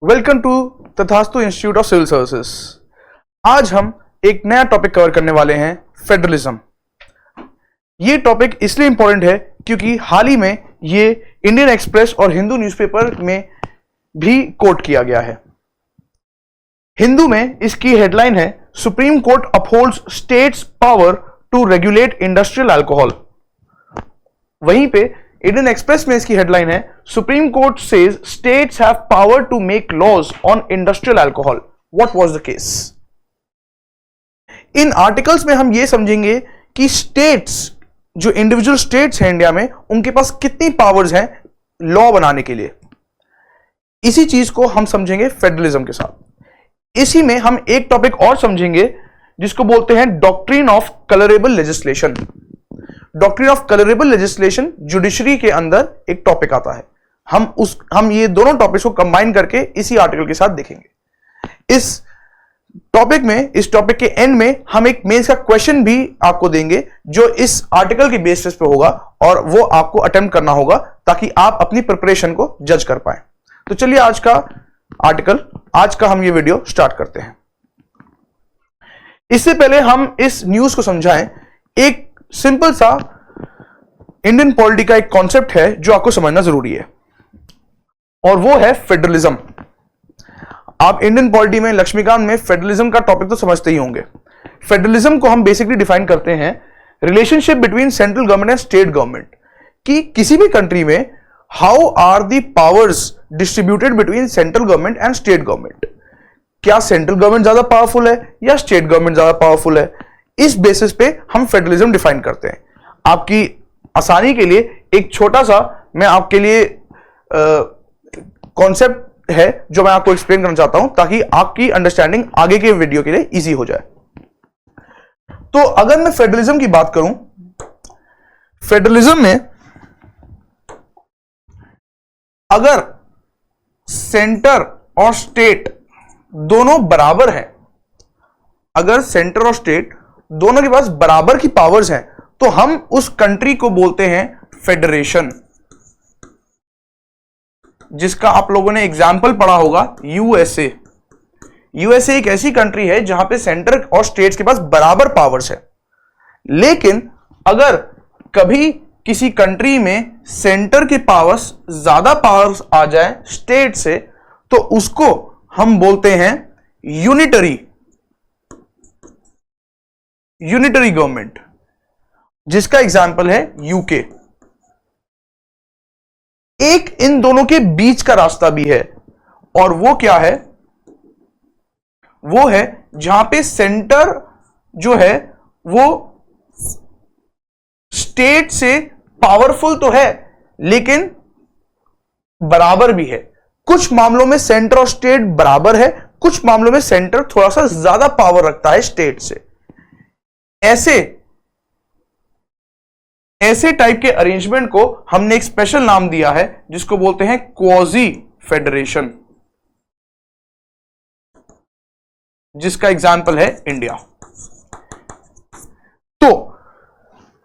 Welcome to तथास्तु institute of civil services. आज हम एक नया टॉपिक कवर करने वाले हैं, फेडरलिज्म। ये टॉपिक इसलिए इंपॉर्टेंट है क्योंकि हाल ही में ये इंडियन एक्सप्रेस और हिंदू न्यूज़पेपर में भी कोट किया गया है। हिंदू में इसकी हेडलाइन है, Supreme Court upholds states power to regulate industrial alcohol. वहीं पे इंडियन एक्सप्रेस में इसकी हेडलाइन है, Supreme Court says states have power to make laws on industrial alcohol, what was the case. इन आर्टिकल्स में हम यह समझेंगे कि स्टेट्स, जो इंडिविजुअल स्टेट्स हैं इंडिया में, उनके पास कितनी पावर्स हैं लॉ बनाने के लिए। इसी चीज को हम समझेंगे फेडरलिज्म के साथ। इसी में हम एक टॉपिक और समझेंगे जिसको बोलते हैं doctrine of colourable legislation. Doctrine of colourable legislation judiciary के अंदर एक टॉपिक आता है। हम ये दोनों टॉपिक्स को कंबाइन करके इसी आर्टिकल के साथ देखेंगे। इस टॉपिक के एंड में हम एक मेंस का क्वेश्चन भी आपको देंगे जो इस आर्टिकल के बेसिस पे होगा और वो आपको अटेम्प्ट करना होगा ताकि आप अपनी प्रिपरेशन को जज कर पाए। तो चलिए आज का हम ये वीडियो स्टार्ट करते हैं। इससे पहले हम इस न्यूज को समझाएं। एक सिंपल सा इंडियन पॉलिटी का एक कॉन्सेप्ट है जो आपको समझना जरूरी है और वो है फेडरलिज्म। आप इंडियन पॉलिटी में लक्ष्मीकांत में फेडरलिज्म का टॉपिक तो समझते ही होंगे। फेडरलिज्म को हम बेसिकली डिफाइन करते हैं relationship between central government and state government, कि किसी भी कंट्री में how are the powers distributed between central government and state government. क्या सेंट्रल गवर्नमेंट ज्यादा पावरफुल है या स्टेट गवर्नमेंट ज्यादा पावरफुल है, इस बेसिस पे हम फेडरलिज्म डिफाइन करते हैं। आपकी आसानी के लिए एक छोटा सा मैं आपके लिए कॉन्सेप्ट है जो मैं आपको एक्सप्लेन करना चाहता हूं ताकि आपकी अंडरस्टैंडिंग आगे के वीडियो के लिए इजी हो जाए। तो अगर मैं फेडरलिज्म की बात करूं, फेडरलिज्म में अगर सेंटर और स्टेट दोनों बराबर हैं, अगर सेंटर और स्टेट दोनों के पास बराबर की पावर्स हैं, तो हम उस कंट्री को बोलते हैं फेडरेशन, जिसका आप लोगों ने एग्जाम्पल पढ़ा होगा यूएसए। यूएसए एक ऐसी कंट्री है जहां पे सेंटर और स्टेट्स के पास बराबर पावर्स है। लेकिन अगर कभी किसी कंट्री में सेंटर के पावर्स ज्यादा पावर्स आ जाए स्टेट से, तो उसको हम बोलते हैं यूनिटरी गवर्नमेंट, जिसका एग्जाम्पल है यूके। एक इन दोनों के बीच का रास्ता भी है और वो क्या है, वो है जहां पे सेंटर जो है वो स्टेट से पावरफुल तो है लेकिन बराबर भी है। कुछ मामलों में सेंटर और स्टेट बराबर है, कुछ मामलों में सेंटर थोड़ा सा ज्यादा पावर रखता है स्टेट से। ऐसे टाइप के अरेंजमेंट को हमने एक स्पेशल नाम दिया है जिसको बोलते हैं क्वाजी फेडरेशन, जिसका एग्जाम्पल है इंडिया। तो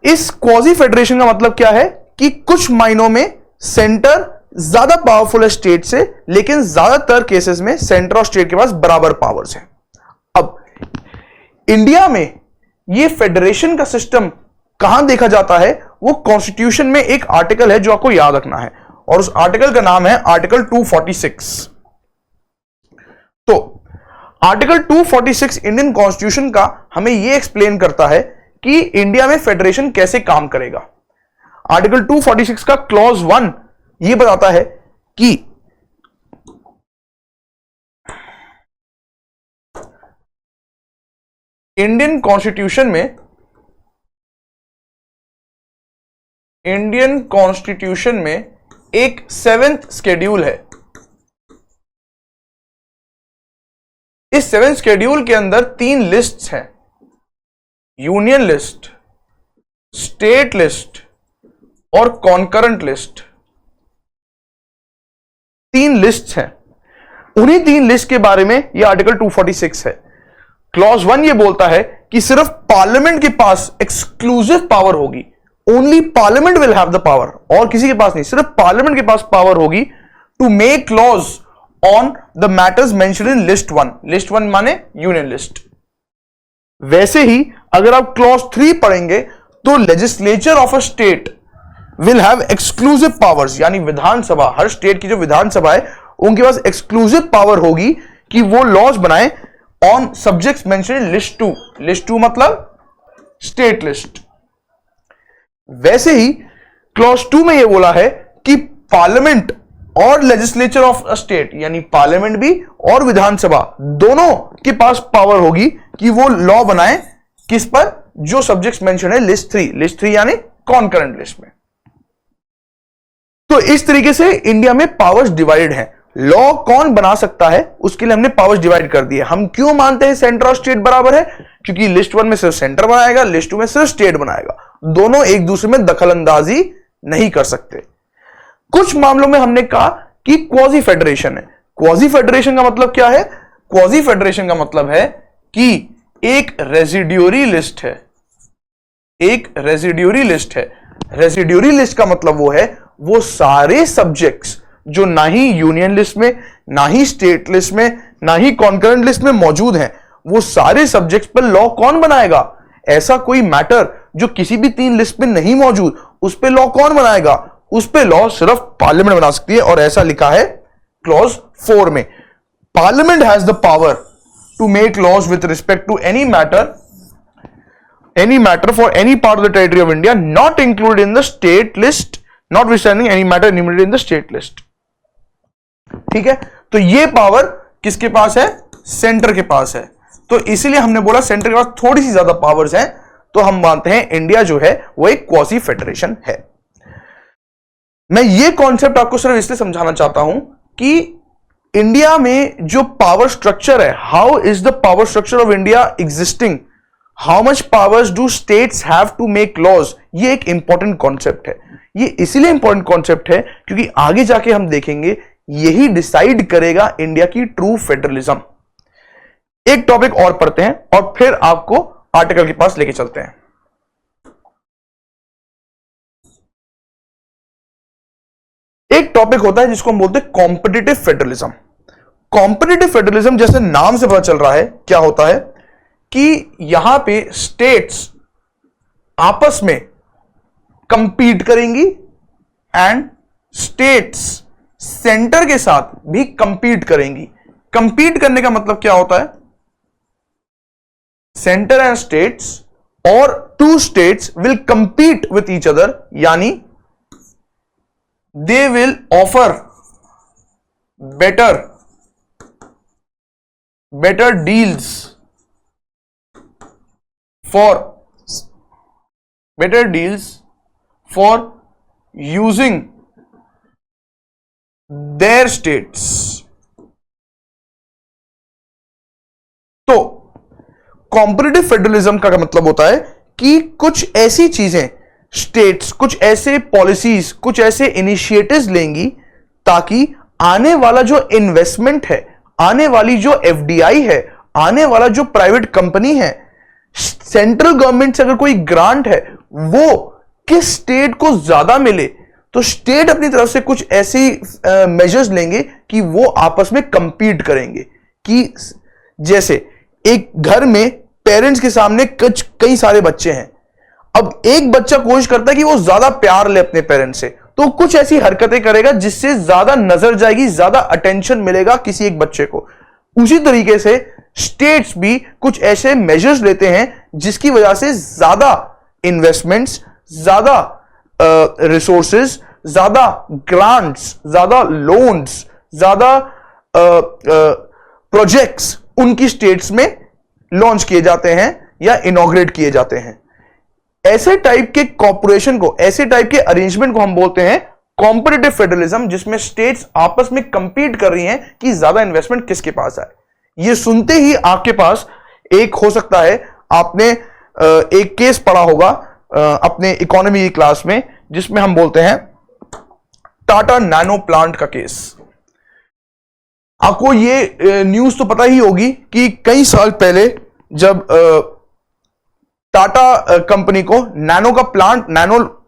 इस क्वाजी फेडरेशन का मतलब क्या है कि कुछ मायनों में सेंटर ज्यादा पावरफुल है स्टेट से, लेकिन ज्यादातर केसेस में सेंटर और स्टेट के पास बराबर पावर्स हैं। अब इंडिया में ये फेडरेशन का सिस्टम कहां देखा जाता है, वो कॉन्स्टिट्यूशन में एक आर्टिकल है जो आपको याद रखना है और उस आर्टिकल का नाम है आर्टिकल 246। तो आर्टिकल 246 इंडियन कॉन्स्टिट्यूशन का हमें यह एक्सप्लेन करता है कि इंडिया में फेडरेशन कैसे काम करेगा। आर्टिकल 246 का क्लॉज 1 यह बताता है कि इंडियन कॉन्स्टिट्यूशन में एक 7th शेड्यूल है। इस 7th शेड्यूल के अंदर 3 लिस्ट्स हैं, यूनियन लिस्ट, स्टेट लिस्ट और कॉन्करेंट लिस्ट। 3 लिस्ट्स हैं। उन्हीं 3 लिस्ट के बारे में यह आर्टिकल 246 है। क्लॉज 1 यह बोलता है कि सिर्फ पार्लियामेंट के पास एक्सक्लूसिव पावर होगी, only parliament will have the power, और किसी के पास नहीं, सिर्फ पार्लियामेंट के पास पावर होगी to make laws on the matters mentioned in list 1। List 1 माने यूनियन लिस्ट। वैसे ही अगर आप क्लॉज 3 पढ़ेंगे तो legislature of a state will have exclusive powers, यानी विधानसभा, हर स्टेट की जो विधानसभा है उनके पास एक्सक्लूसिव पावर होगी कि वो लॉज बनाए on subjects mentioned in list 2। List 2 मतलब स्टेट लिस्ट। वैसे ही क्लॉज 2 में यह बोला है कि पार्लियामेंट और लेजिस्लेचर ऑफ अ स्टेट, यानी पार्लियामेंट भी और विधानसभा दोनों के पास पावर होगी कि वो लॉ बनाए किस पर, जो सब्जेक्ट्स मेंशन है लिस्ट 3। लिस्ट 3 यानी कॉन्करेंट लिस्ट में। तो इस तरीके से इंडिया में पावर्स डिवाइडेड हैं। लॉ कौन बना सकता है उसके लिए हमने पावर्स डिवाइड कर दिए। हम क्यों मानते हैं सेंटर और स्टेट बराबर है? क्योंकि लिस्ट 1 में सिर्फ सेंटर बनाएगा, लिस्ट 2 में सिर्फ स्टेट बनाएगा। दोनों एक दूसरे में दखल अंदाजी नहीं कर सकते। कुछ मामलों में हमने कहा कि क्वाजी फेडरेशन है। क्वाजी फेडरेशन का मतलब क्या है? क्वाजी फेडरेशन का मतलब है कि एक रेजिड्यूरी लिस्ट है, एक रेजिड्यूरी लिस्ट है। रेजिड्यूरी लिस्ट का मतलब वो है वो सारे सब्जेक्ट्स जो ना ही यूनियन लिस्ट में, ना ही स्टेट लिस्ट में, ना ही कॉन्करेंट लिस्ट में मौजूद हैं, वो सारे सब्जेक्ट्स पर लॉ कौन बनाएगा? ऐसा कोई मैटर जो किसी भी 3 लिस्ट में नहीं मौजूद, उस पर लॉ कौन बनाएगा? उस पे लॉ सिर्फ पार्लियामेंट बना सकती है, और ऐसा लिखा है क्लॉज 4 में। Parliament has the power to make laws with respect to any matter for any part of the territory of India not included in the state list, notwithstanding any matter enumerated in the state list. ठीक है, तो ये power किसके पास है? Centre के पास है। तो इसीलिए हमने बोला सेंटर के पास थोड़ी सी ज्यादा पावर्स हैं, तो हम मानते हैं इंडिया जो है वो एक क्वासी फेडरेशन है। मैं ये कॉन्सेप्ट आपको सिर्फ इसलिए समझाना चाहता हूं कि इंडिया में जो पावर स्ट्रक्चर है, how is the power structure of India existing, how much powers do states have to make laws, ये एक इंपॉर्टेंट कॉन्सेप्ट है। ये इसीलिए इंपॉर्टेंट कॉन्सेप्ट है क्योंकि आगे जाके हम देखेंगे यही डिसाइड करेगा इंडिया की ट्रू फेडरलिज्म। एक टॉपिक और पढ़ते हैं और फिर आपको आर्टिकल के पास लेके चलते हैं। एक टॉपिक होता है जिसको हम बोलते हैं कॉम्पिटिटिव फेडरलिज्म। कॉम्पिटिटिव फेडरलिज्म जैसे नाम से पता चल रहा है क्या होता है कि यहां पे स्टेट्स आपस में कंपीट करेंगी एंड स्टेट्स सेंटर के साथ भी कंपीट करेंगी। कंपीट करने का मतलब क्या होता है? सेंटर एंड स्टेट्स और 2 states will compete with each other, यानी they will offer better deals for using their states। तो कॉम्पिटिटिव फेडरलिज्म का मतलब होता है कि कुछ ऐसी चीजें स्टेट्स, कुछ ऐसे पॉलिसीज, कुछ ऐसे इनिशिएटिव्स लेंगी ताकि आने वाला जो इन्वेस्टमेंट है, आने वाली जो एफडीआई है, आने वाला जो प्राइवेट कंपनी है, सेंट्रल गवर्नमेंट से अगर कोई ग्रांट है वो किस स्टेट को ज्यादा मिले, तो स्टेट अपनी तरफ से कुछ ऐसी मेजर्स लेंगे कि वो आपस में कंपीट करेंगे। कि जैसे एक घर में पेरेंट्स के सामने कई सारे बच्चे हैं, अब एक बच्चा कोशिश करता है कि वो ज्यादा प्यार ले अपने पेरेंट्स से, तो कुछ ऐसी हरकतें करेगा जिससे ज्यादा नजर जाएगी, ज्यादा अटेंशन मिलेगा किसी एक बच्चे को। उसी तरीके से स्टेट्स भी कुछ ऐसे मेजर्स लेते हैं जिसकी वजह से ज्यादा इन्वेस्टमेंट्स, ज्यादा रिसोर्सेज, ज्यादा ग्रांट्स, ज्यादा लोन्स, ज्यादा प्रोजेक्ट्स उनकी स्टेट्स में लॉन्च किए जाते हैं या इनॉग्रेट किए जाते हैं। ऐसे टाइप के कॉर्पोरेशन को, ऐसे टाइप के अरेंजमेंट को हम बोलते हैं कॉम्पिटिटिव फेडरलिज्म, जिसमें स्टेट्स आपस में कंपीट कर रही हैं कि ज्यादा इन्वेस्टमेंट किसके पास आए। ये सुनते ही आपके पास एक हो सकता है, आपने एक केस पढ़ा होगा अपने इकोनॉमी की क्लास में, जिसमें हम बोलते हैं टाटा नैनो प्लांट का केस। आपको ये न्यूज तो पता ही होगी कि कई साल पहले जब टाटा कंपनी को नैनो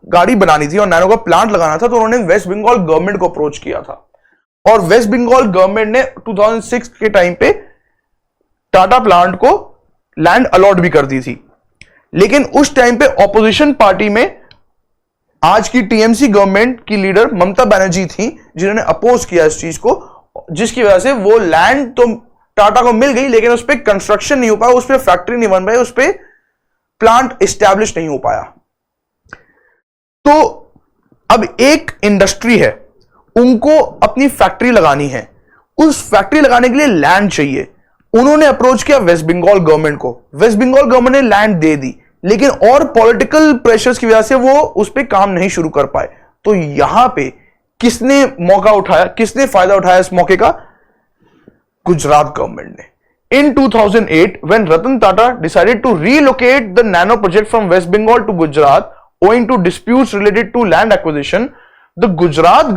गाड़ी बनानी थी और नैनो का प्लांट लगाना था, तो उन्होंने वेस्ट बंगाल गवर्नमेंट को अप्रोच किया था और वेस्ट बंगाल गवर्नमेंट ने 2006 के टाइम पे टाटा प्लांट को लैंड अलॉट भी कर दी थी। लेकिन उस टाइम पे ऑपोजिशन पार्टी में आज की टीएमसी गवर्नमेंट की लीडर ममता बनर्जी थी, जिन्होंने अपोज किया इस चीज को, जिसकी वजह से वो लैंड तो टाटा को मिल गई, लेकिन उस पर कंस्ट्रक्शन नहीं हो पाया, उस पर फैक्ट्री नहीं बन पाई, उस पर प्लांट इस्टेब्लिश नहीं हो पाया। तो अब एक इंडस्ट्री है, उनको अपनी फैक्ट्री लगानी है, उस फैक्ट्री लगाने के लिए लैंड चाहिए। उन्होंने अप्रोच किया वेस्ट बंगाल गवर्नमेंट को, वेस्ट बंगाल गवर्नमेंट ने लैंड दे दी, लेकिन और पॉलिटिकल प्रेशर्स की वजह से वो उस पर काम नहीं शुरू कर पाए। तो यहां पे किसने मौका उठाया, किसने फायदा उठाया इस मौके का? गुजरात गवर्नमेंट ने। इन 2008 when Ratan Tata decided to relocate the nano project from West Bengal to Gujarat owing to disputes related to land acquisition, the Gujarat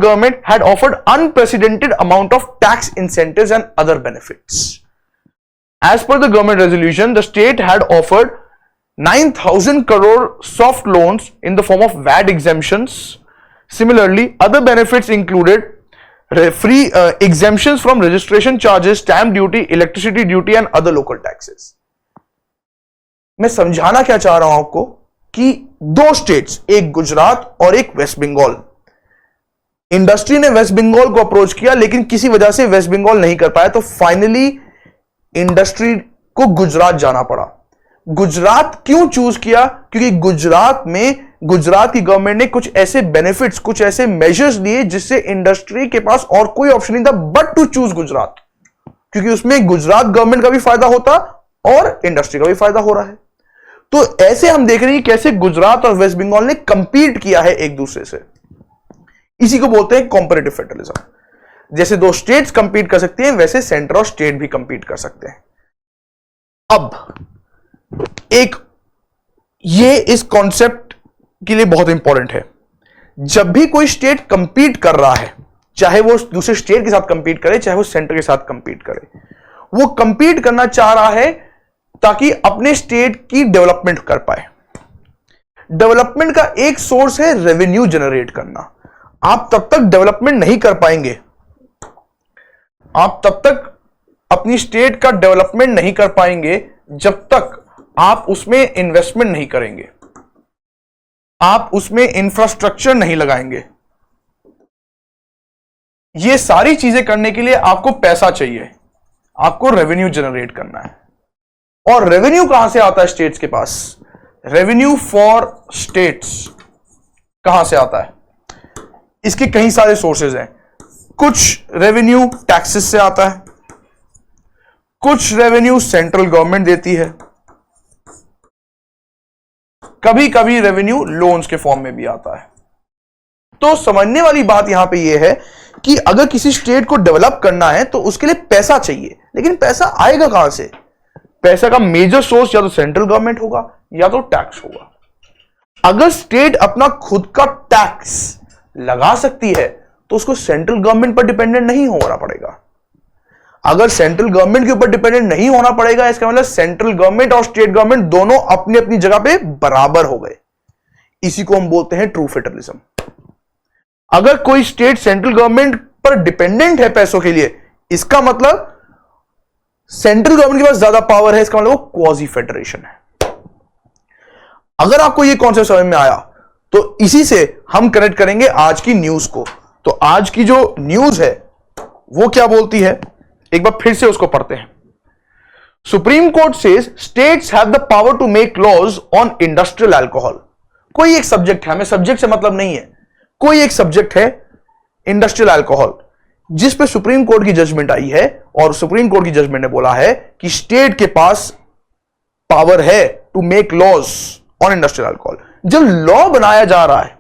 government had offered unprecedented amount of tax incentives and other benefits. As per the government resolution, the state had offered 9,000 crore soft loans in the form of VAT exemptions. Similarly, other benefits included free exemptions from registration charges, stamp duty, electricity duty and other local taxes. मैं समझाना क्या चाह रहा हूं आपको कि दो states, एक गुजरात और एक वेस्ट बंगाल, इंडस्ट्री ने वेस्ट बंगाल को अप्रोच किया, लेकिन किसी वजह से वेस्ट बंगाल नहीं कर पाया, तो फाइनली इंडस्ट्री को गुजरात जाना पड़ा। गुजरात क्यों चूज किया? क्योंकि गुजरात में गुजरात की गवर्नमेंट ने कुछ ऐसे बेनिफिट्स, कुछ ऐसे मेजर्स दिए जिससे इंडस्ट्री के पास और कोई ऑप्शन नहीं था बट टू चूज गुजरात, क्योंकि उसमें गुजरात गवर्नमेंट का भी फायदा होता और इंडस्ट्री का भी फायदा हो रहा है। तो ऐसे हम देख रहे हैं कैसे गुजरात और वेस्ट बंगाल ने कंपीट किया है एक दूसरे से। इसी को बोलते हैं कॉम्परेटिव फेडरलिज्म। जैसे दो स्टेट्स कंपीट कर सकते हैं, वैसे सेंटर और स्टेट भी कंपीट कर सकते हैं। अब एक ये इस कॉन्सेप्ट के लिए बहुत इंपॉर्टेंट है। जब भी कोई स्टेट कंपीट कर रहा है, चाहे वो दूसरे स्टेट के साथ कंपीट करे, चाहे वो सेंटर के साथ कंपीट करे, वो कंपीट करना चाह रहा है ताकि अपने स्टेट की डेवलपमेंट कर पाए। डेवलपमेंट का एक सोर्स है रेवेन्यू जनरेट करना। आप तब तक डेवलपमेंट नहीं कर पाएंगे, आप तब तक अपनी स्टेट का डेवलपमेंट नहीं कर पाएंगे जब तक आप उसमें इन्वेस्टमेंट नहीं करेंगे, आप उसमें इंफ्रास्ट्रक्चर नहीं लगाएंगे। ये सारी चीजें करने के लिए आपको पैसा चाहिए, आपको रेवेन्यू जनरेट करना है। और रेवेन्यू कहां से आता है स्टेट्स के पास? रेवेन्यू फॉर स्टेट्स कहां से आता है? इसके कई सारे सोर्सेज हैं। कुछ रेवेन्यू टैक्सेस से आता है, कुछ रेवेन्यू सेंट्रल गवर्नमेंट देती है, कभी कभी रेवेन्यू लोन्स के फॉर्म में भी आता है। तो समझने वाली बात यहां पे यह है कि अगर किसी स्टेट को डेवलप करना है तो उसके लिए पैसा चाहिए, लेकिन पैसा आएगा कहां से? पैसा का मेजर सोर्स या तो सेंट्रल गवर्नमेंट होगा या तो टैक्स होगा। अगर स्टेट अपना खुद का टैक्स लगा सकती है तो उसको सेंट्रल गवर्नमेंट पर डिपेंडेंट नहीं होना पड़ेगा। अगर सेंट्रल गवर्नमेंट के ऊपर डिपेंडेंट नहीं होना पड़ेगा, इसका मतलब सेंट्रल गवर्नमेंट और स्टेट गवर्नमेंट दोनों अपनी अपनी जगह पे बराबर हो गए। इसी को हम बोलते हैं ट्रू फेडरलिज्म। अगर कोई स्टेट सेंट्रल गवर्नमेंट पर डिपेंडेंट है पैसों के लिए, इसका मतलब सेंट्रल गवर्नमेंट के पास ज्यादा पावर है, इसका मतलब वो क्वाजी फेडरेशन है। अगर आपको ये कॉन्सेप्ट समझ में आया तो इसी से हम कनेक्ट करेंगे आज की न्यूज को। तो आज की जो न्यूज है वो क्या बोलती है, एक बार फिर से उसको पढ़ते हैं। Supreme Court says states have the power to make laws on industrial alcohol. कोई एक सब्जेक्ट है, हमें सब्जेक्ट से मतलब नहीं है, कोई एक सब्जेक्ट है इंडस्ट्रियल अल्कोहल, जिस पे सुप्रीम कोर्ट की जजमेंट आई है और सुप्रीम कोर्ट की जजमेंट ने बोला है कि स्टेट के पास पावर है to make laws on industrial alcohol. जब लॉ बनाया जा रहा है,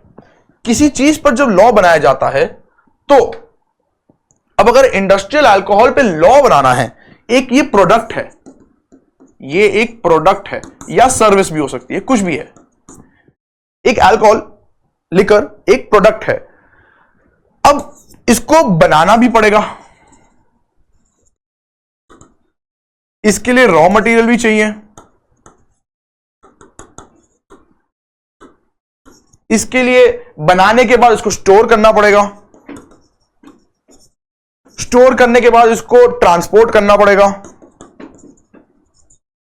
किसी चीज पर जब लॉ बनाया जाता है, तो अब अगर इंडस्ट्रियल अल्कोहल पे लॉ बनाना है, एक ये प्रोडक्ट है, ये एक प्रोडक्ट है या सर्विस भी हो सकती है, कुछ भी है, एक अल्कोहल लिकर एक प्रोडक्ट है। अब इसको बनाना भी पड़ेगा, इसके लिए रॉ मटेरियल भी चाहिए, इसके लिए बनाने के बाद इसको स्टोर करना पड़ेगा, स्टोर करने के बाद इसको ट्रांसपोर्ट करना पड़ेगा,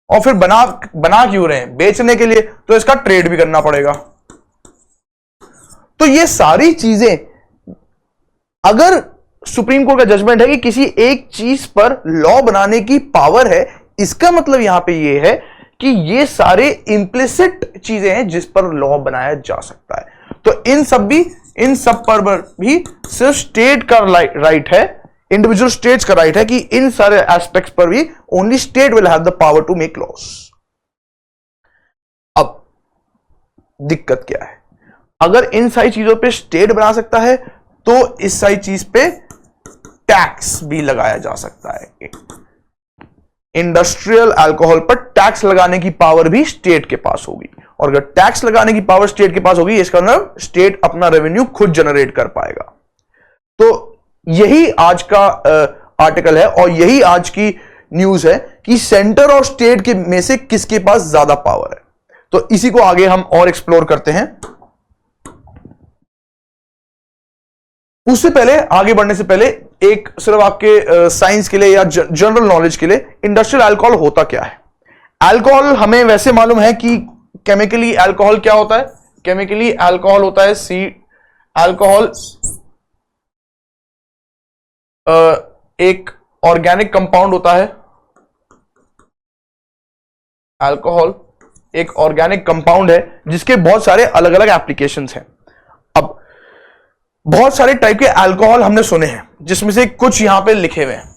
और फिर बना क्यों रहे हैं, बेचने के लिए, तो इसका ट्रेड भी करना पड़ेगा। तो ये सारी चीजें, अगर सुप्रीम कोर्ट का जजमेंट है कि किसी एक चीज पर लॉ बनाने की पावर है, इसका मतलब यहां पे ये है कि ये सारे इंप्लिसिट चीजें हैं जिस पर लॉ बनाया जा सकता है। तो इन सब पर भी सिर्फ स्टेट का राइट है, इंडिविजुअल स्टेट्स का राइट है कि इन सारे एस्पेक्ट्स पर भी only state will have the power to make laws. अब दिक्कत क्या है, अगर इन सारी चीजों पे स्टेट बना सकता है तो इस सारी चीज पे टैक्स भी लगाया जा सकता है। इंडस्ट्रियल अल्कोहल पर टैक्स लगाने की पावर भी स्टेट के पास होगी, और अगर टैक्स लगाने की पावर स्टेट के पास होगी, इसका मतलब स्टेट अपना रेवेन्यू खुद जनरेट कर पाएगा। तो यही आज का आर्टिकल है और यही आज की न्यूज है कि सेंटर और स्टेट के में से किसके पास ज्यादा पावर है। तो इसी को आगे हम और एक्सप्लोर करते हैं। उससे पहले, आगे बढ़ने से पहले, एक सिर्फ आपके साइंस के लिए या जनरल नॉलेज के लिए, इंडस्ट्रियल अल्कोहल होता क्या है। अल्कोहल हमें वैसे मालूम है कि केमिकली अल्कोहल क्या होता है। केमिकली अल्कोहल होता है अल्कोहल एक ऑर्गेनिक कंपाउंड होता है। अल्कोहल एक ऑर्गेनिक कंपाउंड है जिसके बहुत सारे अलग अलग एप्लीकेशंस हैं। अब बहुत सारे टाइप के अल्कोहल हमने सुने हैं, जिसमें से कुछ यहां पे लिखे हुए हैं।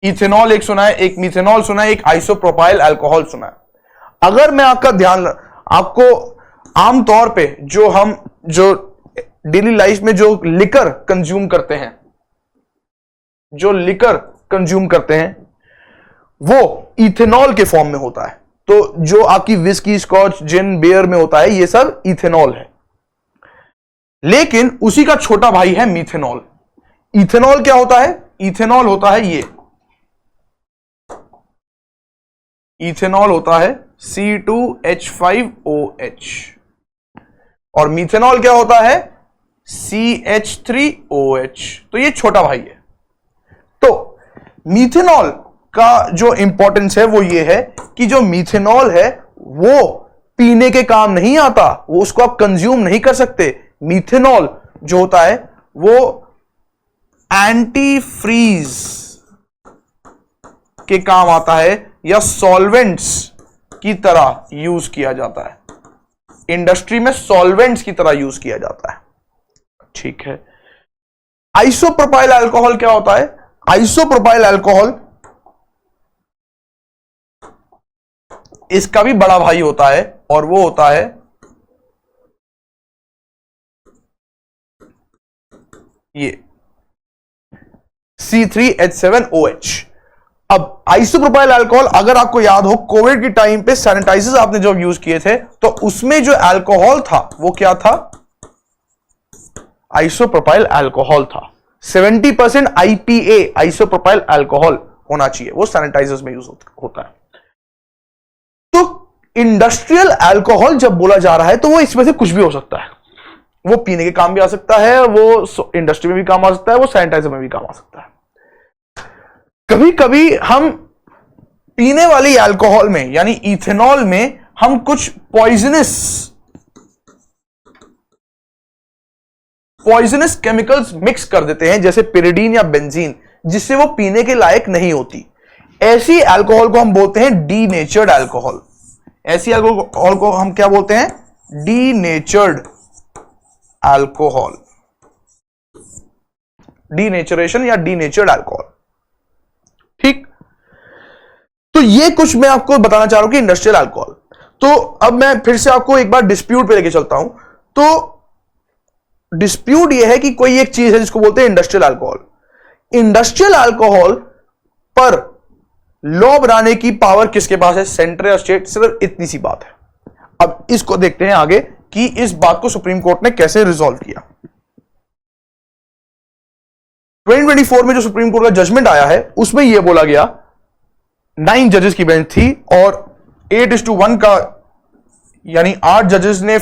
इथेनॉल एक सुना है, एक मिथेनॉल सुना है, एक आइसोप्रोपाइल अल्कोहल सुना है। अगर मैं आपको आमतौर पे जो डेली लाइफ में जो लिकर कंज्यूम करते हैं, वो इथेनॉल के फॉर्म में होता है। तो जो आपकी विस्की, स्कॉच, जिन, बियर में होता है, ये सब इथेनॉल है। लेकिन उसी का छोटा भाई है मीथेनॉल। इथेनॉल क्या होता है? इथेनॉल होता है ये, इथेनॉल होता है C2H5OH, और मीथेनॉल क्या होता है? CH3OH। तो ये छोटा भाई है। तो मीथेनॉल का जो इंपॉर्टेंस है वो ये है कि जो मीथेनॉल है वो पीने के काम नहीं आता, वो उसको आप कंज्यूम नहीं कर सकते। मीथेनॉल जो होता है वो एंटी फ्रीज के काम आता है या सॉल्वेंट्स की तरह यूज किया जाता है। इंडस्ट्री में सॉल्वेंट्स की तरह यूज किया जाता है। ठीक है। आइसोप्रोपाइल अल्कोहल क्या होता है? आइसोप्रोपाइल अल्कोहल इसका भी बड़ा भाई होता है, और वो होता है ये C3H7OH। अब आइसोप्रोपाइल अल्कोहल, अगर आपको याद हो, कोविड के टाइम पे सैनिटाइजर्स आपने जब यूज किए थे तो उसमें जो अल्कोहल था वो क्या था? आइसोप्रोपाइल अल्कोहल था। 70% IPA आइसोप्रोपाइल अल्कोहल होना चाहिए, वो सैनिटाइजर्स में यूज होता है। तो इंडस्ट्रियल अल्कोहल जब बोला जा रहा है तो वो इसमें से कुछ भी हो सकता है। वो पीने के काम भी आ सकता है, वो इंडस्ट्री में भी काम आ सकता है, वो सैनिटाइजर में भी काम आ सकता है। कभी कभी हम पीने वाली अल्कोहल में यानी इथेनॉल में हम कुछ पॉइजनस केमिकल्स मिक्स कर देते हैं, जैसे पिरिडीन या बेंजीन, जिससे वो पीने के लायक नहीं होती। ऐसी अल्कोहल को हम बोलते हैं डीनेचर्ड अल्कोहल। ऐसी अल्कोहल को हम क्या बोलते हैं? डीनेचर्ड अल्कोहल, डीनेचरेशन या डीनेचर्ड अल्कोहल। ठीक। तो ये कुछ मैं आपको बताना चाह रहा हूं कि इंडस्ट्रियल अल्कोहल। तो अब मैं फिर से आपको एक बार डिस्प्यूट पे लेके चलता हूं। तो डिस्प्यूट ये है कि कोई एक चीज है जिसको बोलते हैं इंडस्ट्रियल अल्कोहल। इंडस्ट्रियल अल्कोहल पर लॉ बनाने की पावर किसके पास है? सेंटर या स्टेट? सिर्फ इतनी सी बात है। अब इसको देखते हैं आगे कि इस बात को सुप्रीम कोर्ट ने कैसे रिजॉल्व किया। 2024 में जो सुप्रीम कोर्ट का जजमेंट आया है उसमें यह बोला गया, 9 जजेस की बेंच थी और 8:1 का, यानी 8 जजेस ने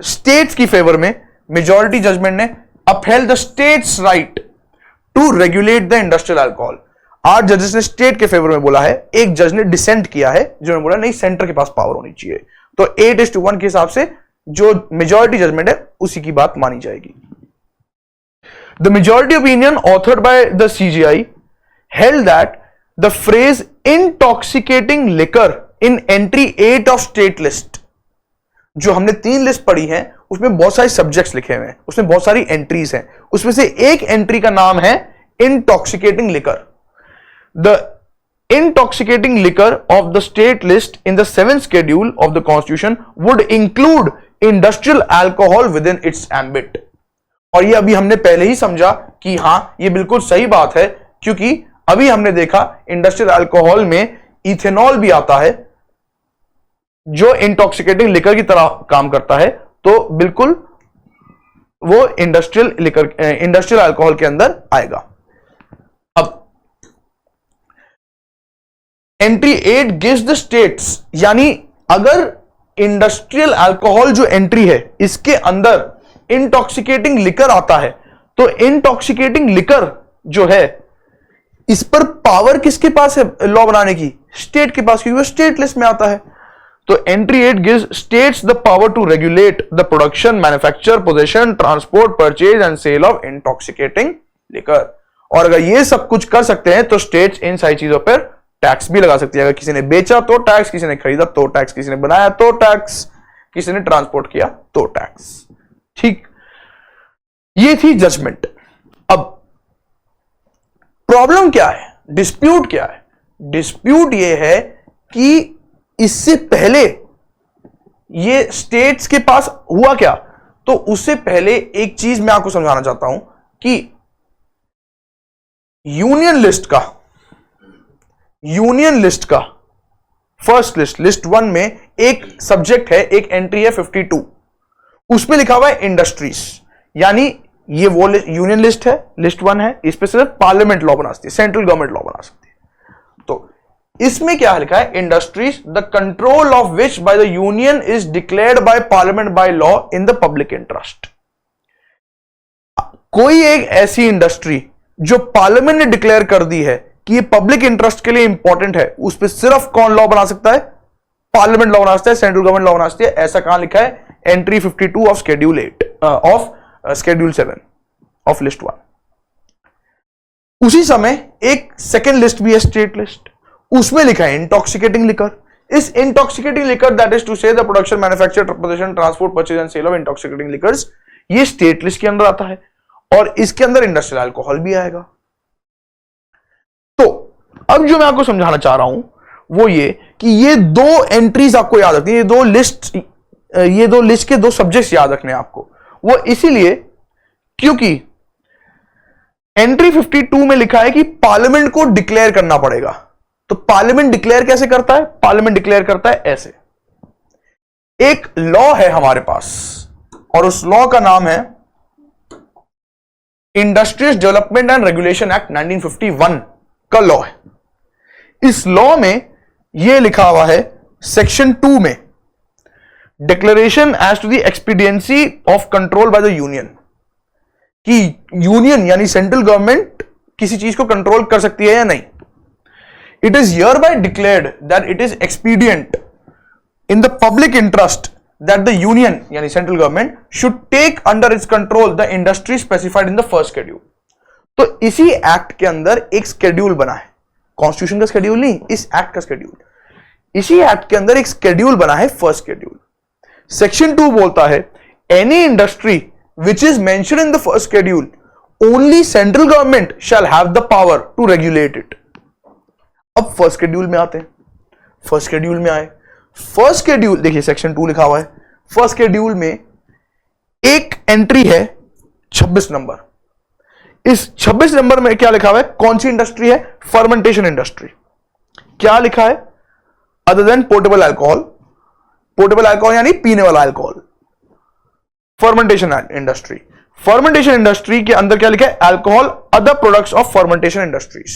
स्टेट्स की फेवर में मेजॉरिटी जजमेंट ने upheld the states right to regulate the industrial alcohol. 8 जजेस ने स्टेट के फेवर में बोला है, एक जज ने डिसेंट किया है जिन्होंने बोला नहीं सेंटर के पास पावर होनी चाहिए। तो 8:1 के हिसाब से जो मेजॉरिटी जजमेंट है उसी की बात मानी जाएगी। The majority opinion authored by the CJI held that the phrase intoxicating liquor in entry 8 of state list, जो हमने 3 लिस्ट पढ़ी है उसमें बहुत सारे सब्जेक्ट्स लिखे हुए हैं, उसमें बहुत सारी एंट्रीज हैं, उसमें से एक एंट्री का नाम है intoxicating liquor। The intoxicating liquor of the state list in the 7th schedule of the constitution would include industrial alcohol within its ambit। और ये अभी हमने पहले ही समझा कि हां ये बिल्कुल सही बात है, क्योंकि अभी हमने देखा इंडस्ट्रियल अल्कोहल में इथेनॉल भी आता है जो इंटॉक्सिकेटिंग लिकर की तरह काम करता है, तो बिल्कुल वो इंडस्ट्रियल अल्कोहल के अंदर आएगा। अब एंट्री 8 गिव्स द स्टेट्स, यानी अगर इंडस्ट्रियल अल्कोहल जो एंट्री है इसके अंदर इंटॉक्सिकेटिंग लिकर आता है, तो इंटॉक्सिकेटिंग लिकर जो है इस पर पावर किसके पास है लॉ बनाने की? स्टेट के पास, क्योंकि वो स्टेट लिस्ट में आता है। तो entry 8 gives states the power to regulate the production, manufacture, possession, transport, purchase and sale of intoxicating liquor. और अगर ये सब कुछ कर सकते हैं तो स्टेट्स इन सारी चीजों पर टैक्स भी लगा सकती है। अगर किसी ने बेचा तो टैक्स, किसी ने खरीदा तो टैक्स, किसी ने बनाया तो टैक्स, किसी ने ट्रांसपोर्ट किया तो टैक्स। ठीक, ये थी जजमेंट। अब प्रॉब्लम क्या है, डिस्प्यूट क्या है? डिस्प्यूट ये है कि इससे पहले ये स्टेट्स के पास हुआ क्या। तो उससे पहले एक चीज मैं आपको समझाना चाहता हूं कि यूनियन लिस्ट का फर्स्ट लिस्ट, लिस्ट 1 में एक सब्जेक्ट है, एक एंट्री है 52, उसमें लिखा हुआ है इंडस्ट्रीज, यानी ये वो यूनियन लिस्ट है, लिस्ट 1 है, इस पे सिर्फ पार्लियामेंट लॉ बना सकती है, सेंट्रल गवर्नमेंट लॉ बना सकती है। तो इसमें क्या लिखा है? Industries the control of which bye the union is declared by parliament by law in the public interest. कोई एक ऐसी इंडस्ट्री जो पार्लियामेंट ने डिक्लेयर कर दी है कि ये पब्लिक इंटरेस्ट के लिए इंपॉर्टेंट है, उस पर सिर्फ कौन लॉ बना सकता है? पार्लियामेंट लॉ बना सकता है, सेंट्रल गवर्नमेंट लॉ बना सकती है। ऐसा कहां लिखा है? Entry 52 of schedule 8 of schedule 7 of list 1। उसी समय एक सेकेंड लिस्ट भी है, स्टेट लिस्ट, उसमें लिखा है इंटॉक्सिकेटिंग लिकर। इस intoxicating liquor, that is to say the production, manufacture, possession, transport, purchase and sale of intoxicating liquors, ये स्टेट लिस्ट के अंदर आता है और इसके अंदर इंडस्ट्रियल अल्कोहल भी आएगा। तो अब जो मैं आपको समझाना चाह रहा हूं वो ये कि ये दो एंट्रीज आपको याद रखनी है, ये दो लिस्ट के दो सब्जेक्ट्स याद रखने हैं आपको। वो इसीलिए क्योंकि एंट्री 52 में लिखा है कि पार्लियामेंट को डिक्लेयर करना पड़ेगा। तो पार्लियामेंट डिक्लेयर कैसे करता है? पार्लियामेंट डिक्लेयर करता है ऐसे, एक लॉ है हमारे पास और उस लॉ का नाम है industries development and regulation act 1951 का लॉ है। इस लॉ में यह लिखा हुआ है सेक्शन 2 में, declaration as to the expediency of control by the union, कि यूनियन यानी सेंट्रल गवर्नमेंट किसी चीज को कंट्रोल कर सकती है या नहीं। It is hereby declared that it is expedient in the public interest that the union यानी central government should take under its control the industry specified in the first schedule। तो इसी एक्ट के अंदर एक स्केड्यूल बना है, constitution का schedule नहीं, इस एक्ट का स्केड्यूल। इसी एक्ट के अंदर एक स्केड्यूल बना है, फर्स्ट स्केड्यूल। सेक्शन 2 बोलता है any industry which is mentioned in the first schedule, only central government shall have the power to regulate it। अब फर्स्ट शेड्यूल में आते हैं, फर्स्ट शेड्यूल में आए, फर्स्ट शेड्यूल देखिए सेक्शन 2 लिखा हुआ है, फर्स्ट शेड्यूल में एक एंट्री है 26 नंबर। इस 26 नंबर में क्या लिखा हुआ है? कौन सी इंडस्ट्री है? Fermentation industry. क्या लिखा है? Other than portable alcohol, portable alcohol यानी पीने वाला alcohol, fermentation industry. Fermentation industry के अंदर क्या लिखा है? Alcohol other products of fermentation industries.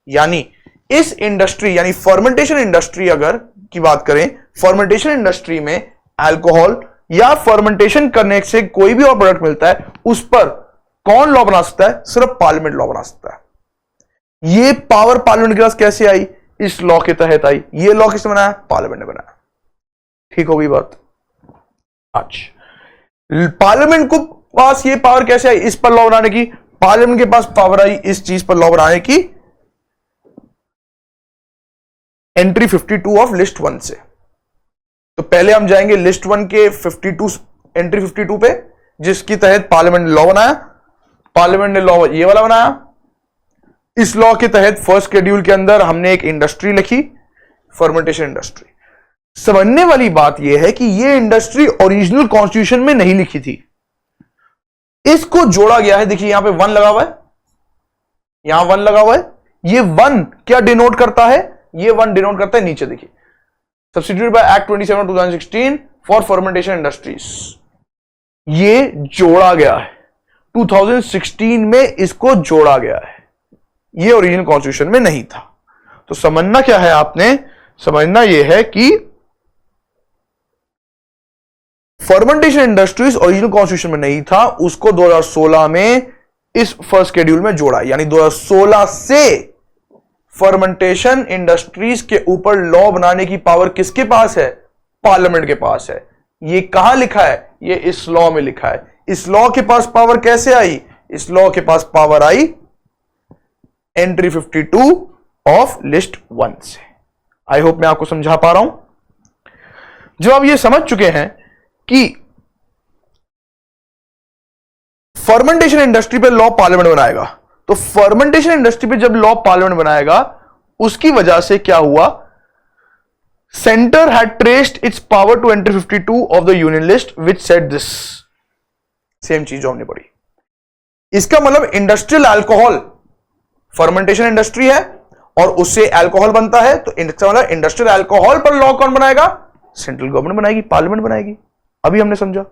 यानी इस इंडस्ट्री यानी फर्मेंटेशन इंडस्ट्री अगर की बात करें, फर्मेंटेशन इंडस्ट्री में अल्कोहल या फर्मेंटेशन करने से कोई भी और प्रोडक्ट मिलता है, उस पर कौन लॉ बना सकता है? सिर्फ पार्लियामेंट लॉ बना सकता है। ये पावर पार्लियामेंट के पास कैसे आई? इस लॉ के तहत आई। ये लॉ किसने बनाया? पार्लियामेंट ने बनाया। ठीक हो गई बात? आज पार्लियामेंट को पास ये पावर कैसे आई इस पर लॉ बनाने की? पार्लियामेंट के पास पावर आई इस चीज पर लॉ बनाने की एंट्री 52 ऑफ लिस्ट 1 से। तो पहले हम जाएंगे लिस्ट 1 के 52 एंट्री 52 पे, जिसकी तहत पार्लियामेंट ने लॉ बनाया। पार्लियामेंट ने लॉ ये वाला बनाया। इस लॉ के तहत फर्स्ट शेड्यूल के अंदर हमने एक इंडस्ट्री लिखी, फर्मेंटेशन इंडस्ट्री। समझने वाली बात यह है कि यह इंडस्ट्री ओरिजिनल कॉन्स्टिट्यूशन में नहीं लिखी थी, इसको जोड़ा गया है। देखिए यहां पे 1 लगा हुआ है, यहां 1 लगा हुआ है। ये 1 क्या डिनोट करता है? ये 1 डिनोट करता है, नीचे देखिए, substituted bye act 27 2016 for fermentation industries. ये जोड़ा गया है 2016 में, इसको जोड़ा गया है। ये ओरिजिनल कॉन्स्टिट्यूशन में नहीं था। तो समझना क्या है आपने? समझना यह है कि फर्मेंटेशन इंडस्ट्रीज ओरिजिनल कॉन्स्टिट्यूशन में नहीं था, उसको 2016 में इस फर्स्ट शेड्यूल में जोड़ा। यानी 2016 से फर्मेंटेशन इंडस्ट्रीज के ऊपर लॉ बनाने की पावर किसके पास है? पार्लियामेंट के पास है। ये कहां लिखा है? ये इस लॉ में लिखा है। इस लॉ के पास पावर कैसे आई? इस लॉ के पास पावर आई एंट्री 52 ऑफ लिस्ट 1 से। आई होप मैं आपको समझा पा रहा हूं। जब आप ये समझ चुके हैं कि फर्मेंटेशन इंडस्ट्री पे लॉ पार्लियामेंट बनाएगा, तो फर्मेंटेशन इंडस्ट्री पे जब लॉ पार्लियामेंट बनाएगा, उसकी वजह से क्या हुआ? Centre had traced its power to entry 52 of the union list which said this. Same चीज हमने पढ़ी। इसका मतलब इंडस्ट्रियल अल्कोहल, फर्मेंटेशन इंडस्ट्री है और उससे अल्कोहल बनता है, तो इसका मतलब इंडस्ट्रियल अल्कोहल पर लॉ कौन बनाएगा? सेंट्रल गवर्नमेंट बनाएगी, पार्लियामेंट बनाएगी। अभी हमने समझा।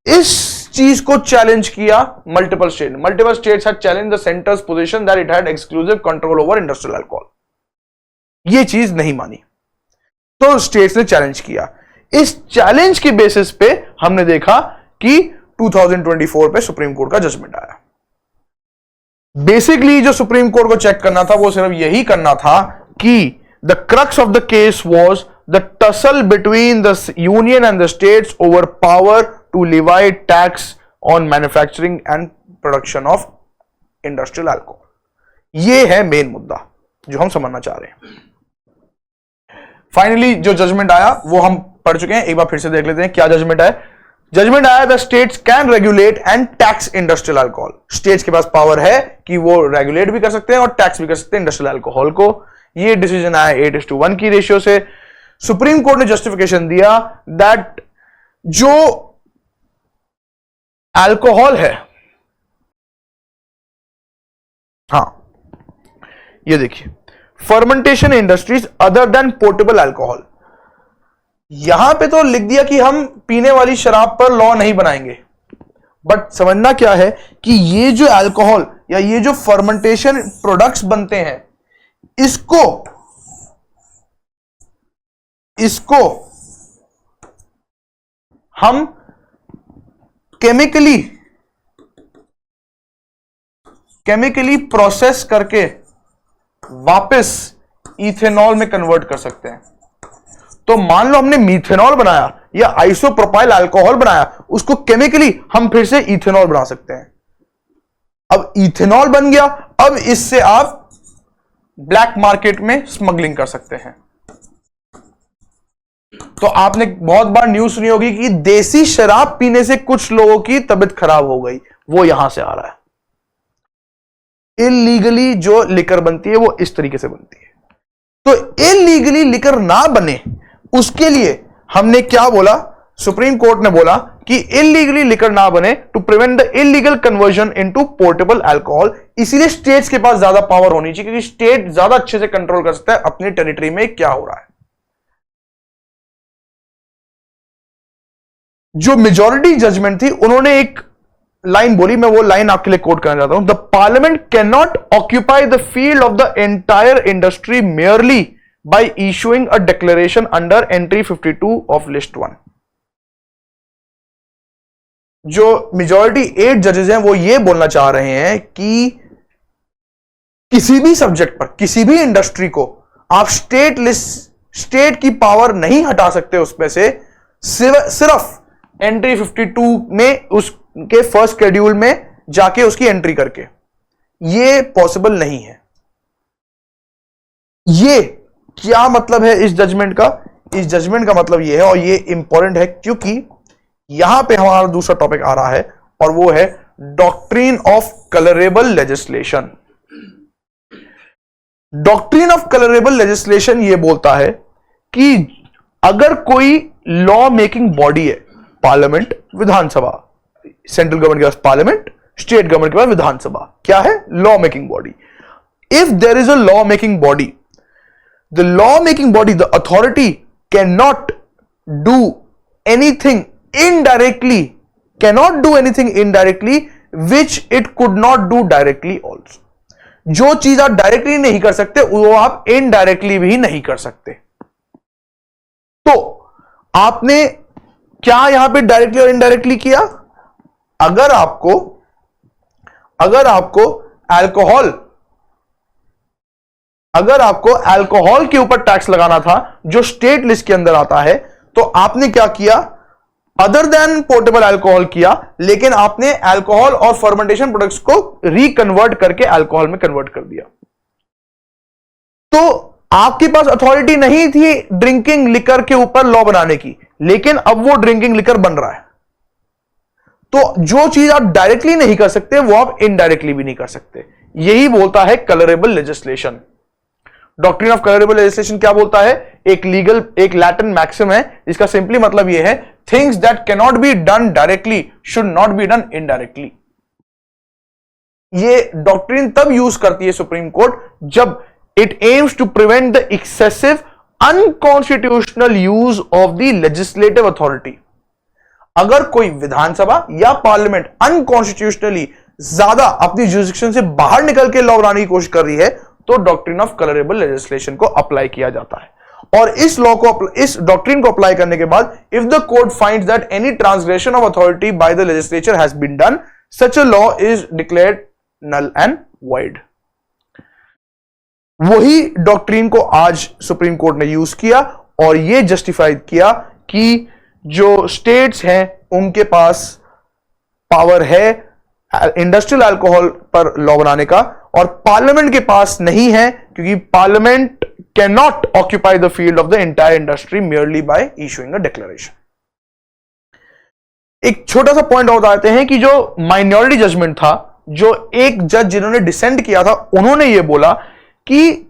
इस चीज को चैलेंज किया multiple states had challenge the centres position that it had exclusive control over industrial alcohol. ये चीज नहीं मानी, तो स्टेट्स ने चैलेंज किया। इस चैलेंज के बेसिस पे हमने देखा कि 2024 पे सुप्रीम कोर्ट का जजमेंट आया। बेसिकली जो सुप्रीम कोर्ट को चेक करना था वो सिर्फ यही करना था कि the crux of the case was the tussle between the union and the states over power to levy tax on manufacturing and production of industrial alcohol. ये है मेन मुद्दा जो हम समझना चाह रहे हैं। फाइनली जो जजमेंट आया वो हम पढ़ चुके हैं, एक बार फिर से देख लेते हैं क्या जजमेंट आया। जजमेंट आया the states can regulate and tax industrial alcohol. States के पास पावर है कि वो रेगुलेट भी कर सकते हैं और टैक्स भी कर सकते हैं इंडस्ट्रियल अल्कोहल को। ये डिसीजन आया 8:1 की रेशियो से। सुप्रीम कोर्ट ने जस्टिफिकेशन दिया दैट जो अल्कोहल है, हां ये देखिए, fermentation industries other than portable alcohol. यहां पे तो लिख दिया कि हम पीने वाली शराब पर लॉ नहीं बनाएंगे, बट समझना क्या है कि ये जो अल्कोहल या ये जो फर्मेंटेशन प्रोडक्ट्स बनते हैं, इसको हम केमिकली प्रोसेस करके वापस इथेनॉल में कन्वर्ट कर सकते हैं। तो मान लो हमने मीथेनॉल बनाया या आइसोप्रोपाइल अल्कोहल बनाया, उसको केमिकली हम फिर से इथेनॉल बना सकते हैं। अब इथेनॉल बन गया, अब इससे आप ब्लैक मार्केट में स्मगलिंग कर सकते हैं। तो आपने बहुत बार न्यूज सुनी होगी कि देसी शराब पीने से कुछ लोगों की तबीयत खराब हो गई, वो यहां से आ रहा है। इलीगली जो लिकर बनती है वो इस तरीके से बनती है। तो इलीगली लिकर ना बने उसके लिए हमने क्या बोला? सुप्रीम कोर्ट ने बोला कि इलीगली लिकर ना बने, to prevent the illegal conversion into portable alcohol. इसीलिए स्टेट्स के पास ज्यादा पावर होनी चाहिए, क्योंकि स्टेट ज्यादा अच्छे से कंट्रोल कर सकता है अपनी टेरिटरी में क्या हो रहा है। जो मेजॉरिटी जजमेंट थी उन्होंने एक लाइन बोली, मैं वो लाइन आपके लिए कोट करना चाहता हूं। The parliament can not occupy the field of the entire industry merely bye issuing a declaration under entry 52 of list 1। जो मेजॉरिटी 8 जजेस हैं वो ये बोलना चाह रहे हैं कि किसी भी सब्जेक्ट पर, किसी भी इंडस्ट्री को आप स्टेट की पावर नहीं हटा सकते उसमें से, सिर्फ एंट्री 52 में उसके फर्स्ट शेड्यूल में जाके उसकी एंट्री करके। ये पॉसिबल नहीं है। ये क्या मतलब है इस जजमेंट का? इस जजमेंट का मतलब ये है, और ये इंपॉर्टेंट है क्योंकि यहां पे हमारा दूसरा टॉपिक आ रहा है, और वो है doctrine of colourable legislation. Doctrine of colourable legislation ये बोलता है कि अगर कोई लॉ मेकिंग बॉडी है, पार्लियामेंट, विधानसभा, सेंट्रल गवर्नमेंट के पास पार्लियामेंट, स्टेट गवर्नमेंट के पास विधानसभा, क्या है? Law making body. If there is a law making body, the law making body, the authority can not do anything indirectly which it could not do directly also. जो चीज आप directly नहीं कर सकते वो आप इनडायरेक्टली भी नहीं कर सकते। तो आपने क्या यहां पे डायरेक्टली और इनडायरेक्टली किया? अगर आपको अल्कोहल के ऊपर टैक्स लगाना था जो स्टेट लिस्ट के अंदर आता है, तो आपने क्या किया? अदर देन पोर्टेबल अल्कोहल किया, लेकिन आपने अल्कोहल और फर्मेंटेशन प्रोडक्ट्स को रिकन्वर्ट करके अल्कोहल में कन्वर्ट कर दिया। तो आपके पास अथॉरिटी नहीं थी ड्रिंकिंग लिकर के ऊपर लॉ बनाने की, लेकिन अब वो ड्रिंकिंग लिकर बन रहा है। तो जो चीज आप डायरेक्टली नहीं कर सकते वो आप इनडायरेक्टली भी नहीं कर सकते। यही बोलता है colourable legislation. Doctrine of colourable legislation क्या बोलता है? एक लैटिन मैक्सिम है जिसका सिंपली मतलब यह है, things that cannot be done directly should not be done indirectly. ये डॉक्ट्रिन तब यूज करती है सुप्रीम कोर्ट जब it aims to prevent the excessive unconstitutional use of the legislative authority. अगर कोई विधानसभा या पार्लियामेंट अनकॉन्स्टिट्यूशनली ज्यादा अपनी जुरिस्डिक्शन से बाहर निकल के लॉ बनाने की कोशिश कर रही है, तो डॉक्ट्रिन ऑफ कलरेबल लेजिस्लेशन को अप्लाई किया जाता है। और इस डॉक्ट्रिन को अप्लाई करने के बाद, if the court finds that any transgression of authority by the legislature has been done, such a law is declared null and void. वही डॉक्ट्रिन को आज सुप्रीम कोर्ट ने यूज किया और यह जस्टिफाई किया कि जो स्टेट्स हैं उनके पास पावर है इंडस्ट्रियल अल्कोहल पर लॉ बनाने का, और पार्लियामेंट के पास नहीं है, क्योंकि parliament can not occupy the field of the entire industry merely bye issuing a declaration. एक छोटा सा पॉइंट और बताते हैं कि जो माइनॉरिटी जजमेंट था, जो एक जज जिन्होंने डिसेंट किया था, उन्होंने यह बोला कि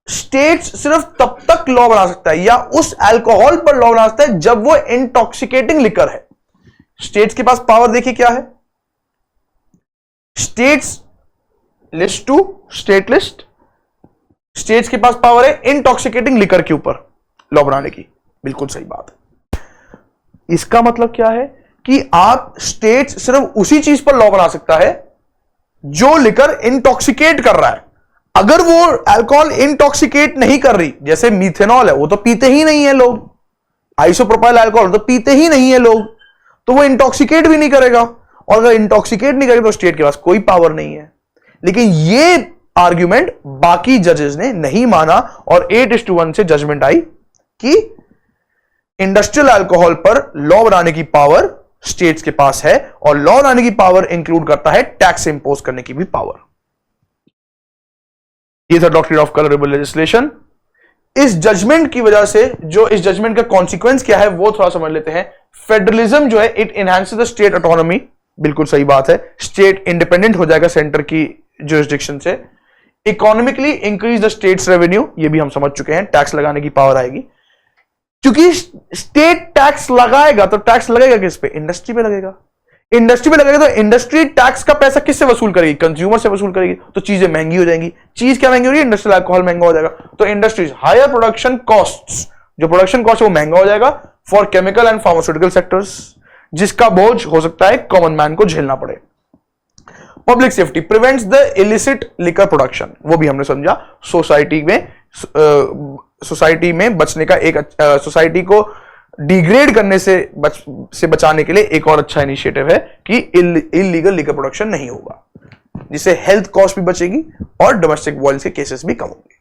स्टेट्स सिर्फ तब तक लॉ बना सकता है या उस अल्कोहल पर लॉ बना सकता है जब वो इंटॉक्सिकेटिंग लिकर है। स्टेट्स के पास पावर देखिए क्या है, states list two state list. States के पास पावर है इंटॉक्सिकेटिंग लिकर के ऊपर लॉ बनाने की। बिल्कुल सही बात है। इसका मतलब क्या है कि आप स्टेट्स सिर्फ उसी चीज पर लॉ बना सकता है जो लिकर इंटॉक्सिकेट कर रहा है। अगर वो अल्कोहल इंटॉक्सिकेट नहीं कर रही, जैसे मीथेनॉल है, वो तो पीते ही नहीं है लोग, आइसोप्रोपाइल अल्कोहल तो पीते ही नहीं है लोग, तो वो इंटॉक्सिकेट भी नहीं करेगा। और अगर इंटॉक्सिकेट नहीं करेगा तो स्टेट के पास कोई पावर नहीं है। लेकिन ये आर्ग्यूमेंट बाकी जजेस ने नहीं माना और 8:1 से जजमेंट आई कि इंडस्ट्रियल अल्कोहल पर लॉ बनाने की पावर स्टेट्स के पास है, और लॉ बनाने की पावर इंक्लूड करता है टैक्स इंपोज करने की भी पावर। ये था डॉक्ट्रिन ऑफ कलरेबल लेजिस्लेशन। इस जजमेंट की वजह से जो इस जजमेंट का कॉन्सिक्वेंस क्या है वो थोड़ा समझ लेते हैं। फेडरलिज्म जो है it enhances the state autonomy, बिल्कुल सही बात है। स्टेट इंडिपेंडेंट हो जाएगा सेंटर की जुरिस्डिक्शन से। Economically increase the states revenue, ये भी हम समझ चुके हैं, टैक्स लगाने की पावर आएगी। क्योंकि स्टेट टैक्स लगाएगा तो टैक्स लगेगा किस पे? इंडस्ट्री पे लगेगा। इंडस्ट्री पे लगेगा तो इंडस्ट्री टैक्स का पैसा किससे वसूल करेगी? कंज्यूमर से वसूल करेगी। तो चीजें महंगी हो जाएंगी। चीज क्या महंगी हो रही है? इंडस्ट्रियल अल्कोहल महंगा हो जाएगा। तो इंडस्ट्रीज हायर प्रोडक्शन कॉस्ट्स, जो प्रोडक्शन कॉस्ट है वो महंगा हो जाएगा for chemical and pharmaceutical sectors, जिसका बोझ हो सकता है कॉमन मैन को झेलना पड़े। Public safety prevents the illicit liquor production, वो भी हमने समझा। सोसाइटी में बचने का एक सोसाइटी को डिग्रेड करने से बचाने के लिए एक और अच्छा इनिशिएटिव है कि इलीगल लिकर प्रोडक्शन नहीं होगा, जिससे हेल्थ कॉस्ट भी बचेगी और डोमेस्टिक वायलेंस के केसेस भी कम होंगे।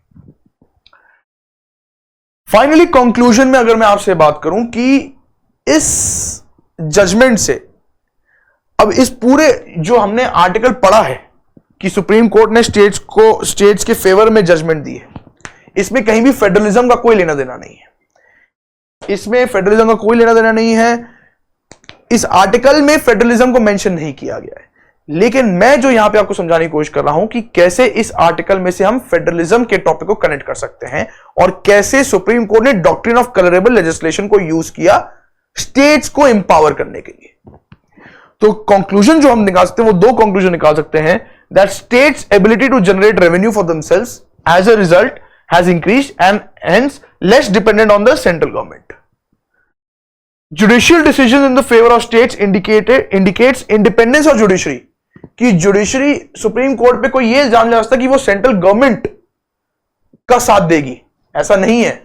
फाइनली कंक्लूजन में अगर मैं आपसे बात करूं कि इस जजमेंट से, अब इस पूरे जो हमने आर्टिकल पढ़ा है कि सुप्रीम कोर्ट ने स्टेट्स के फेवर में जजमेंट दी है, इसमें कहीं भी फेडरलिज्म का कोई लेना देना नहीं है। इसमें फेडरलिज्म का कोई लेना देना नहीं है। इस आर्टिकल में फेडरलिज्म को मेंशन नहीं किया गया है, लेकिन मैं जो यहां पे आपको समझाने की कोशिश कर रहा हूं कि कैसे इस आर्टिकल में से हम फेडरलिज्म के टॉपिक को कनेक्ट कर सकते हैं और कैसे सुप्रीम कोर्ट ने डॉक्ट्रिन ऑफ कलरेबल लेजिस्लेशन को यूज किया स्टेट्स को एम्पावर करने के लिए। तो कंक्लूजन जो हम निकाल सकते हैं वो दो कंक्लूजन निकाल सकते हैं, that states ability to generate revenue for themselves as a result has increased and hence less dependent on the central government. Judicial decisions in the favor of states indicates independence of judiciary, कि judiciary supreme court पे कोई ये इल्जाम लगा सकता कि वो central government का साथ देगी, ऐसा नहीं है।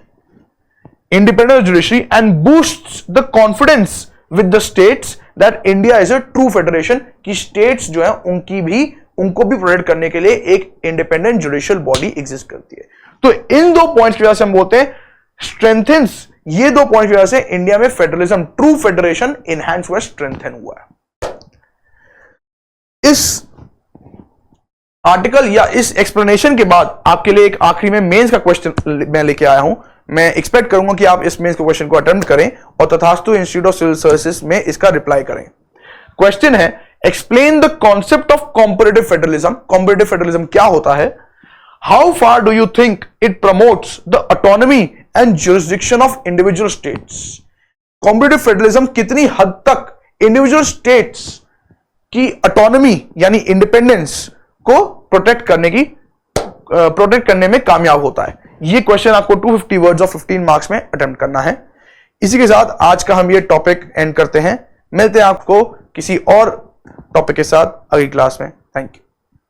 Independence of judiciary and boosts the confidence with the states that India is a true federation, कि स्टेट्स जो है उनको भी प्रोटेक्ट करने के लिए एक इंडिपेंडेंट जुडिशियल बॉडी एग्जिस्ट करती है। तो इन दो पॉइंट्स की वजह से हम बोलते हैं स्ट्रेंथन्स, ये दो पॉइंट्स की वजह से इंडिया में फेडरलिज्म, ट्रू फेडरेशन इनहैंस हुआ, स्ट्रेंथन हुआ है। इस आर्टिकल या इस एक्सप्लेनेशन के बाद आपके लिए एक आखिरी में मेंस का क्वेश्चन मैं लेके आया हूं। मैं एक्सपेक्ट करूंगा कि आप इस मेंस के क्वेश्चन को अटेम्प्ट करें और तथास्तु इंस्टीट्यूट ऑफ सिविल सर्विसेज में इसका रिप्लाई करें। क्वेश्चन है, explain the concept of comparative federalism. Comparative federalism क्या होता है? How far do you think it promotes the autonomy and jurisdiction of individual states? Comparative federalism कितनी हद तक individual states की autonomy यानी independence को प्रोटेक्ट करने में कामयाब होता है? ये क्वेश्चन आपको 250 वर्ड्स और 15 मार्क्स में अटेम्प्ट करना है। इसी के साथ आज का हम ये टॉपिक एंड करते हैं। मिलते हैं आपको किसी और टॉपिक के साथ अगली क्लास में। Thank you.